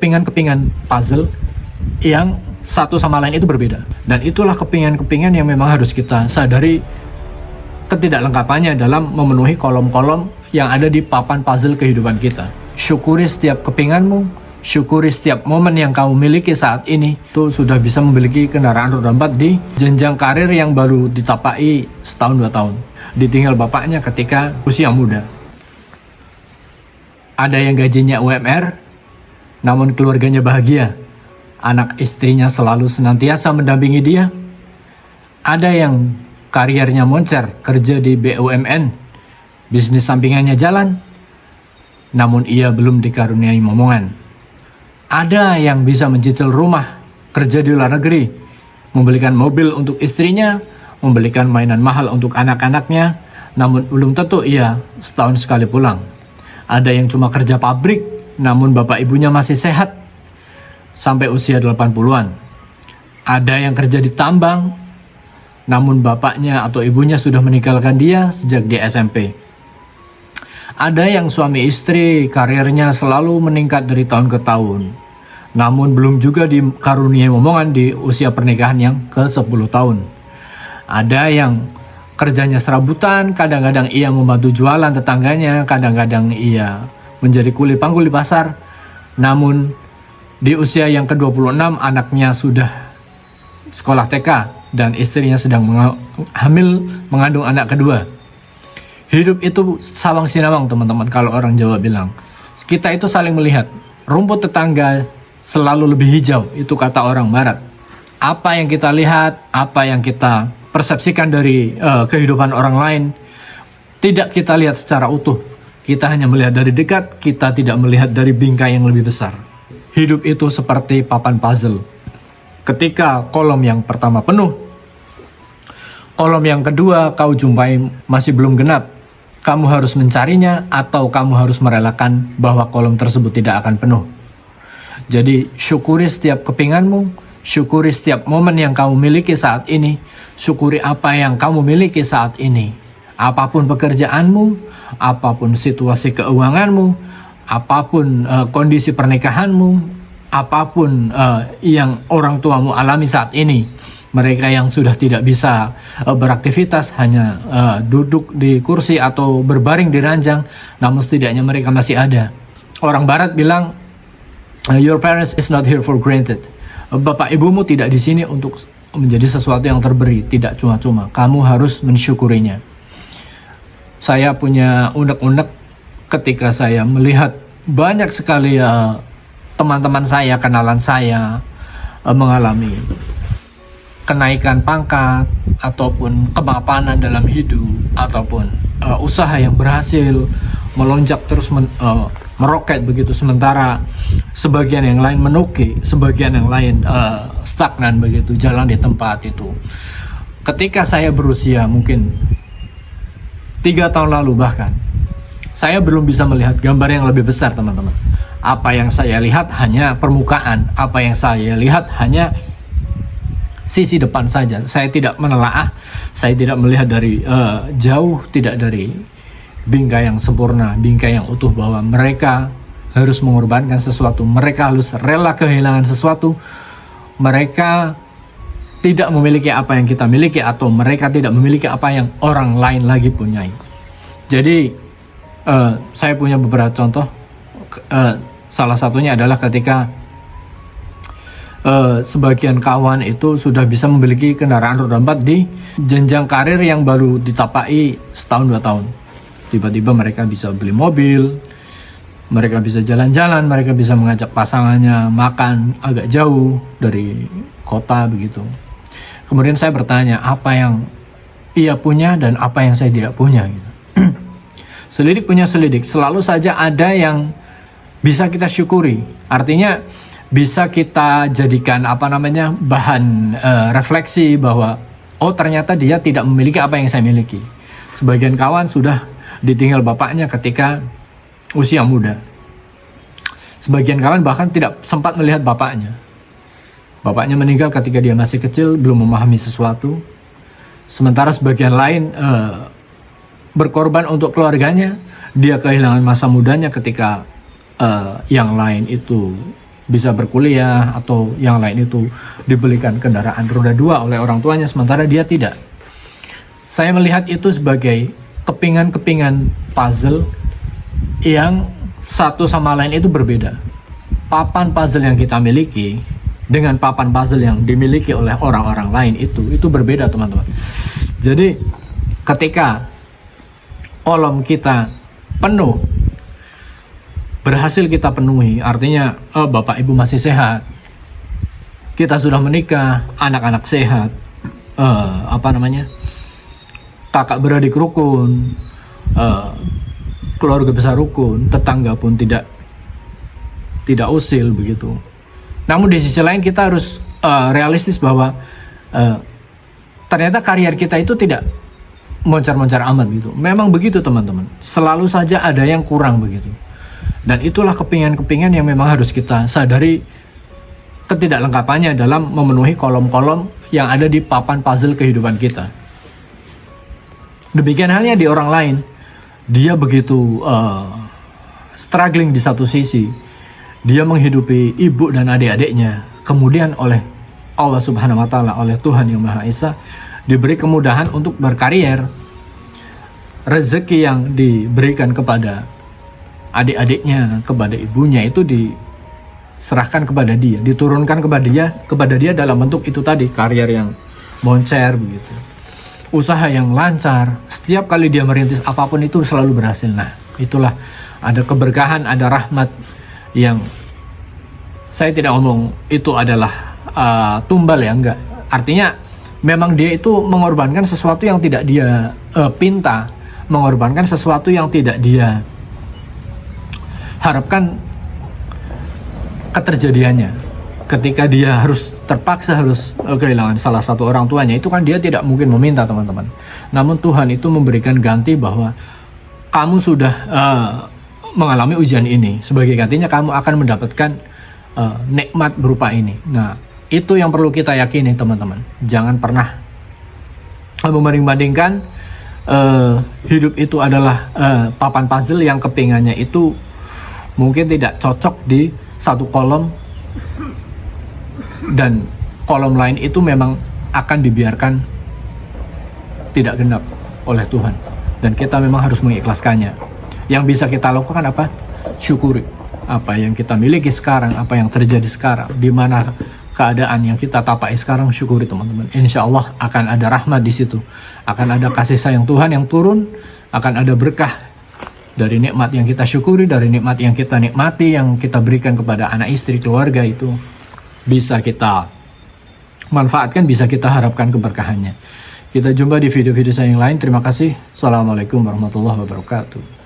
kepingan-kepingan puzzle yang satu sama lain itu berbeda. Dan itulah kepingan-kepingan yang memang harus kita sadari ketidaklengkapannya dalam memenuhi kolom-kolom yang ada di papan puzzle kehidupan kita. Syukuri setiap kepinganmu, syukuri setiap momen yang kamu miliki saat ini. Itu sudah bisa memiliki kendaraan roda 4 di jenjang karir yang baru ditapai setahun 2 tahun. Ditinggal bapaknya ketika usia muda. Ada yang gajinya UMR, namun keluarganya bahagia. Anak istrinya selalu senantiasa mendampingi dia. Ada yang kariernya moncer, kerja di BUMN, bisnis sampingannya jalan, namun ia belum dikaruniai momongan. Ada yang bisa mencicil rumah, kerja di luar negeri, membelikan mobil untuk istrinya, membelikan mainan mahal untuk anak-anaknya, namun belum tentu ia setahun sekali pulang. Ada yang cuma kerja pabrik, namun bapak ibunya masih sehat sampai usia 80-an. Ada yang kerja di tambang, namun bapaknya atau ibunya sudah meninggalkan dia sejak di SMP. Ada yang suami istri karirnya selalu meningkat dari tahun ke tahun, namun belum juga dikaruniai momongan di usia pernikahan yang ke-10 tahun. Ada yang kerjanya serabutan, kadang-kadang ia membantu jualan tetangganya, kadang-kadang ia menjadi kuli panggul di pasar, namun di usia yang ke-26 anaknya sudah sekolah TK dan istrinya sedang mengandung anak kedua. Hidup itu sawang sinawang, teman-teman, kalau orang Jawa bilang. Kita itu saling melihat. Rumput tetangga selalu lebih hijau, itu kata orang Barat. Apa yang kita lihat, apa yang kita persepsikan dari kehidupan orang lain, tidak kita lihat secara utuh. Kita hanya melihat dari dekat, kita tidak melihat dari bingkai yang lebih besar. Hidup itu seperti papan puzzle. Ketika kolom yang pertama penuh, kolom yang kedua kau jumpai masih belum genap. Kamu harus mencarinya atau kamu harus merelakan bahwa kolom tersebut tidak akan penuh. Jadi syukuri setiap kepinganmu, syukuri setiap momen yang kamu miliki saat ini, syukuri apa yang kamu miliki saat ini. Apapun pekerjaanmu, apapun situasi keuanganmu, apapun kondisi pernikahanmu, apapun yang orang tuamu alami saat ini. Mereka yang sudah tidak bisa beraktivitas, hanya duduk di kursi atau berbaring di ranjang, namun setidaknya mereka masih ada. Orang Barat bilang, your parents is not here for granted. Bapak ibumu tidak di sini untuk menjadi sesuatu yang terberi, tidak cuma-cuma. Kamu harus mensyukurinya. Saya punya unek-unek ketika saya melihat banyak sekali teman-teman saya, kenalan saya mengalami kenaikan pangkat ataupun kemapanan dalam hidup ataupun usaha yang berhasil melonjak terus meroket begitu, sementara sebagian yang lain menuki, sebagian yang lain stagnan begitu, jalan di tempat itu. Ketika saya berusia mungkin 3 tahun lalu bahkan, saya belum bisa melihat gambar yang lebih besar, teman-teman. Apa yang saya lihat hanya permukaan, apa yang saya lihat hanya sisi depan saja. Saya tidak menelaah, saya tidak melihat dari jauh, tidak dari bingkai yang sempurna, bingkai yang utuh, bahwa mereka harus mengorbankan sesuatu, mereka harus rela kehilangan sesuatu, mereka tidak memiliki apa yang kita miliki, atau mereka tidak memiliki apa yang orang lain lagi punyai. Jadi saya punya beberapa contoh. Salah satunya adalah ketika sebagian kawan itu sudah bisa memiliki kendaraan roda 4 di jenjang karir yang baru ditapai setahun 2 tahun. Tiba-tiba mereka bisa beli mobil, mereka bisa jalan-jalan, mereka bisa mengajak pasangannya makan agak jauh dari kota begitu. Kemudian saya bertanya, apa yang ia punya dan apa yang saya tidak punya gitu. Selidik punya selidik, selalu saja ada yang bisa kita syukuri. Artinya bisa kita jadikan bahan refleksi bahwa oh ternyata dia tidak memiliki apa yang saya miliki. Sebagian kawan sudah ditinggal bapaknya ketika usia muda. Sebagian kawan bahkan tidak sempat melihat bapaknya. Bapaknya meninggal ketika dia masih kecil, belum memahami sesuatu. Sementara sebagian lain berkorban untuk keluarganya. Dia kehilangan masa mudanya ketika yang lain itu bisa berkuliah atau yang lain itu dibelikan kendaraan roda 2 oleh orang tuanya, sementara dia tidak. Saya melihat itu sebagai kepingan-kepingan puzzle yang satu sama lain itu berbeda. Papan puzzle yang kita miliki dengan papan puzzle yang dimiliki oleh orang-orang lain itu berbeda, teman-teman. Jadi ketika kolom kita penuh, berhasil kita penuhi, artinya bapak ibu masih sehat, kita sudah menikah, anak-anak sehat, kakak beradik rukun, keluarga besar rukun, tetangga pun tidak usil begitu. Namun di sisi lain kita harus realistis bahwa ternyata karier kita itu tidak moncar-moncar amat gitu. Memang begitu, teman-teman. Selalu saja ada yang kurang begitu. Dan itulah kepingan-kepingan yang memang harus kita sadari ketidaklengkapannya dalam memenuhi kolom-kolom yang ada di papan puzzle kehidupan kita. Demikian halnya di orang lain. Dia begitu struggling di satu sisi. Dia menghidupi ibu dan adik-adiknya. Kemudian oleh Allah Subhanahu wa Ta'ala, oleh Tuhan Yang Maha Esa, diberi kemudahan untuk berkarier. Rezeki yang diberikan kepada adik-adiknya, kepada ibunya itu diserahkan kepada dia, diturunkan kepada dia dalam bentuk itu tadi, karier yang moncer begitu, usaha yang lancar. Setiap kali dia merintis apapun itu selalu berhasil. Nah, itulah ada keberkahan, ada rahmat yang saya tidak ngomong itu adalah tumbal ya, enggak. Artinya memang dia itu mengorbankan sesuatu yang tidak dia pinta, mengorbankan sesuatu yang tidak dia harapkan keterjadiannya. Ketika dia terpaksa harus kehilangan salah satu orang tuanya, itu kan dia tidak mungkin meminta, teman-teman. Namun Tuhan itu memberikan ganti bahwa kamu sudah mengalami ujian ini, sebagai gantinya kamu akan mendapatkan nikmat berupa ini. Nah, itu yang perlu kita yakini, teman-teman. Jangan pernah membanding-bandingkan hidup itu adalah papan puzzle yang kepingannya itu mungkin tidak cocok di satu kolom, dan kolom lain itu memang akan dibiarkan tidak genap oleh Tuhan, dan kita memang harus mengikhlaskannya. Yang bisa kita lakukan apa? Syukuri apa yang kita miliki sekarang, apa yang terjadi sekarang, di mana keadaan yang kita tapai sekarang. Syukuri, teman-teman. Insya Allah akan ada rahmat di situ, akan ada kasih sayang Tuhan yang turun, akan ada berkah dari nikmat yang kita syukuri, dari nikmat yang kita nikmati, yang kita berikan kepada anak istri, keluarga, itu bisa kita manfaatkan, bisa kita harapkan keberkahannya. Kita jumpa di video-video saya yang lain. Terima kasih. Assalamualaikum warahmatullahi wabarakatuh.